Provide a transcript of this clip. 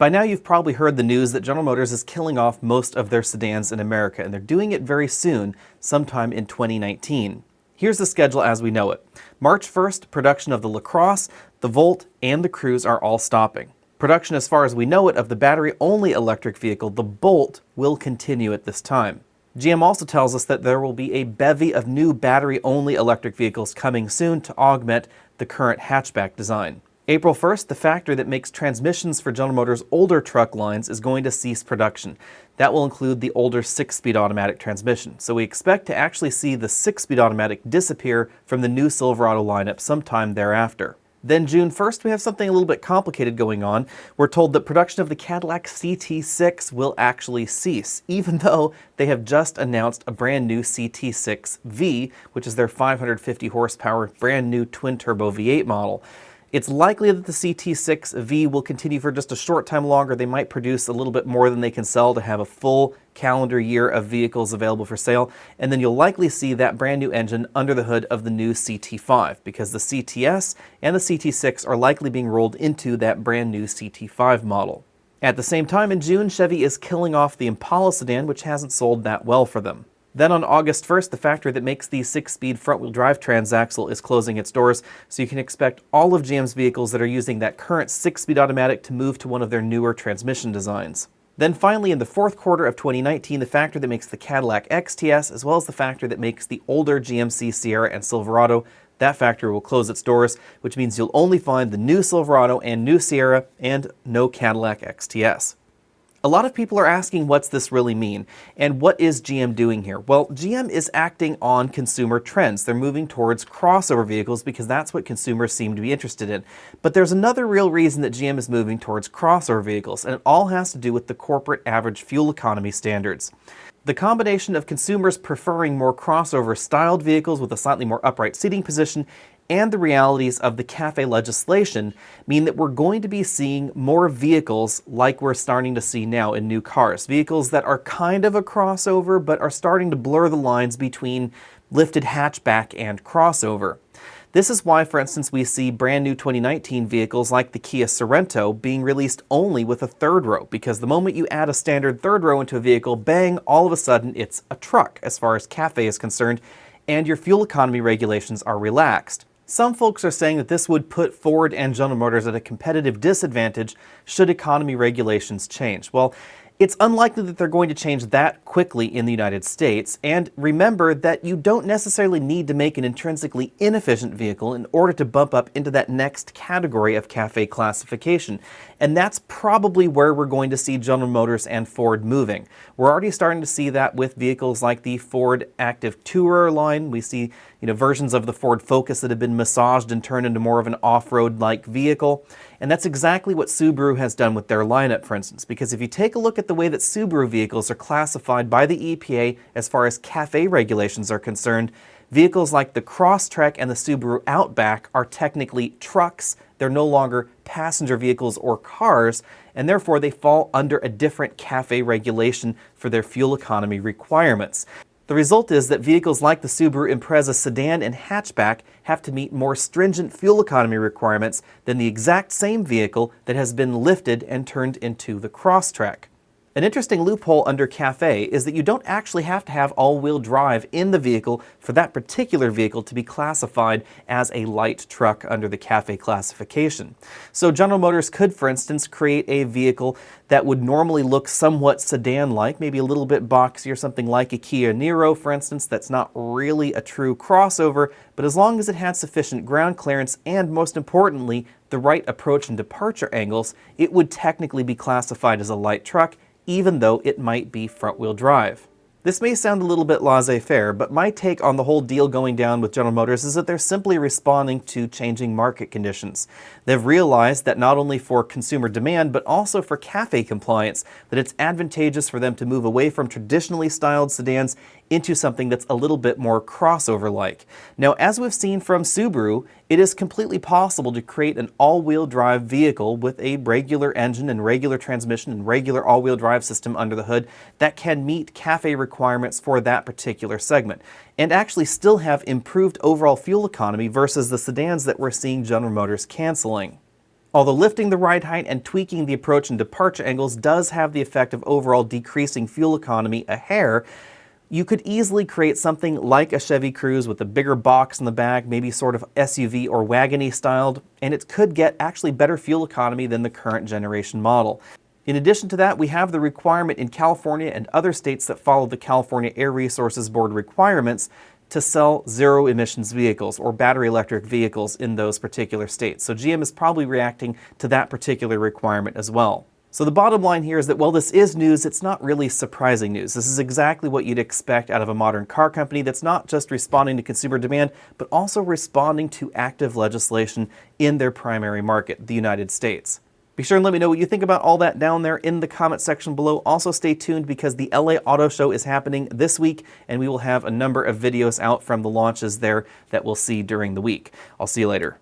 By now you've probably heard the news that General Motors is killing off most of their sedans in America, and they're doing it very soon, sometime in 2019. Here's the schedule as we know it. March 1st, production of the LaCrosse, the Volt, and the Cruze are all stopping. Production as far as we know it of the battery-only electric vehicle, the Bolt, will continue at this time. GM also tells us that there will be a bevy of new battery-only electric vehicles coming soon to augment the current hatchback design. April 1st, the factory that makes transmissions for General Motors' older truck lines is going to cease production. That will include the older 6-speed automatic transmission. So we expect to actually see the 6-speed automatic disappear from the new Silverado lineup sometime thereafter. Then June 1st, we have something a little bit complicated going on. We're told that production of the Cadillac CT6 will actually cease, even though they have just announced a brand new CT6V, which is their 550 horsepower brand new twin-turbo V8 model. It's likely that the CT6V will continue for just a short time longer. They might produce a little bit more than they can sell to have a full calendar year of vehicles available for sale, and then you'll likely see that brand new engine under the hood of the new CT5, because the CTS and the CT6 are likely being rolled into that brand new CT5 model. At the same time, in June, Chevy is killing off the Impala sedan, which hasn't sold that well for them. Then on August 1st, the factory that makes the 6-speed front-wheel drive transaxle is closing its doors, so you can expect all of GM's vehicles that are using that current 6-speed automatic to move to one of their newer transmission designs. Then finally, in the fourth quarter of 2019, the factory that makes the Cadillac XTS, as well as the factory that makes the older GMC Sierra and Silverado, that factory will close its doors, which means you'll only find the new Silverado and new Sierra and no Cadillac XTS. A lot of people are asking what's this really mean, and what is GM doing here? Well, GM is acting on consumer trends. They're moving towards crossover vehicles because that's what consumers seem to be interested in. But there's another real reason that GM is moving towards crossover vehicles, and it all has to do with the corporate average fuel economy standards. The combination of consumers preferring more crossover-styled vehicles with a slightly more upright seating position and the realities of the CAFE legislation mean that we're going to be seeing more vehicles like we're starting to see now in new cars. Vehicles that are kind of a crossover but are starting to blur the lines between lifted hatchback and crossover. This is why, for instance, we see brand new 2019 vehicles like the Kia Sorento being released only with a third row, because the moment you add a standard third row into a vehicle, bang, all of a sudden it's a truck as far as CAFE is concerned, and your fuel economy regulations are relaxed. Some folks are saying that this would put Ford and General Motors at a competitive disadvantage should economy regulations change. Well, it's unlikely that they're going to change that quickly in the United States, and remember that you don't necessarily need to make an intrinsically inefficient vehicle in order to bump up into that next category of CAFE classification. And that's probably where we're going to see General Motors and Ford moving. We're already starting to see that with vehicles like the Ford Active Tourer line. We see versions of the Ford Focus that have been massaged and turned into more of an off-road-like vehicle. And that's exactly what Subaru has done with their lineup, for instance, because if you take a look at the way that Subaru vehicles are classified by the EPA as far as CAFE regulations are concerned, vehicles like the Crosstrek and the Subaru Outback are technically trucks. They're no longer passenger vehicles or cars, and therefore they fall under a different CAFE regulation for their fuel economy requirements. The result is that vehicles like the Subaru Impreza sedan and hatchback have to meet more stringent fuel economy requirements than the exact same vehicle that has been lifted and turned into the Crosstrek. An interesting loophole under CAFE is that you don't actually have to have all-wheel drive in the vehicle for that particular vehicle to be classified as a light truck under the CAFE classification. So General Motors could, for instance, create a vehicle that would normally look somewhat sedan-like, maybe a little bit boxy or something like a Kia Niro, for instance, that's not really a true crossover, but as long as it had sufficient ground clearance and, most importantly, the right approach and departure angles, it would technically be classified as a light truck, even though it might be front-wheel drive. This may sound a little bit laissez-faire, but my take on the whole deal going down with General Motors is that they're simply responding to changing market conditions. They've realized that not only for consumer demand, but also for CAFE compliance, that it's advantageous for them to move away from traditionally styled sedans into something that's a little bit more crossover-like. Now, as we've seen from Subaru, it is completely possible to create an all-wheel drive vehicle with a regular engine and regular transmission and regular all-wheel drive system under the hood that can meet CAFE requirements for that particular segment, and actually still have improved overall fuel economy versus the sedans that we're seeing General Motors canceling. Although lifting the ride height and tweaking the approach and departure angles does have the effect of overall decreasing fuel economy a hair, you could easily create something like a Chevy Cruze with a bigger box in the back, maybe sort of SUV or wagony styled, and it could get actually better fuel economy than the current generation model. In addition to that, we have the requirement in California and other states that follow the California Air Resources Board requirements to sell zero emissions vehicles or battery electric vehicles in those particular states. So GM is probably reacting to that particular requirement as well. So the bottom line here is that while this is news, it's not really surprising news. This is exactly what you'd expect out of a modern car company that's not just responding to consumer demand, but also responding to active legislation in their primary market, the United States. Be sure and let me know what you think about all that down there in the comment section below. Also stay tuned because the LA Auto Show is happening this week and we will have a number of videos out from the launches there that we'll see during the week. I'll see you later.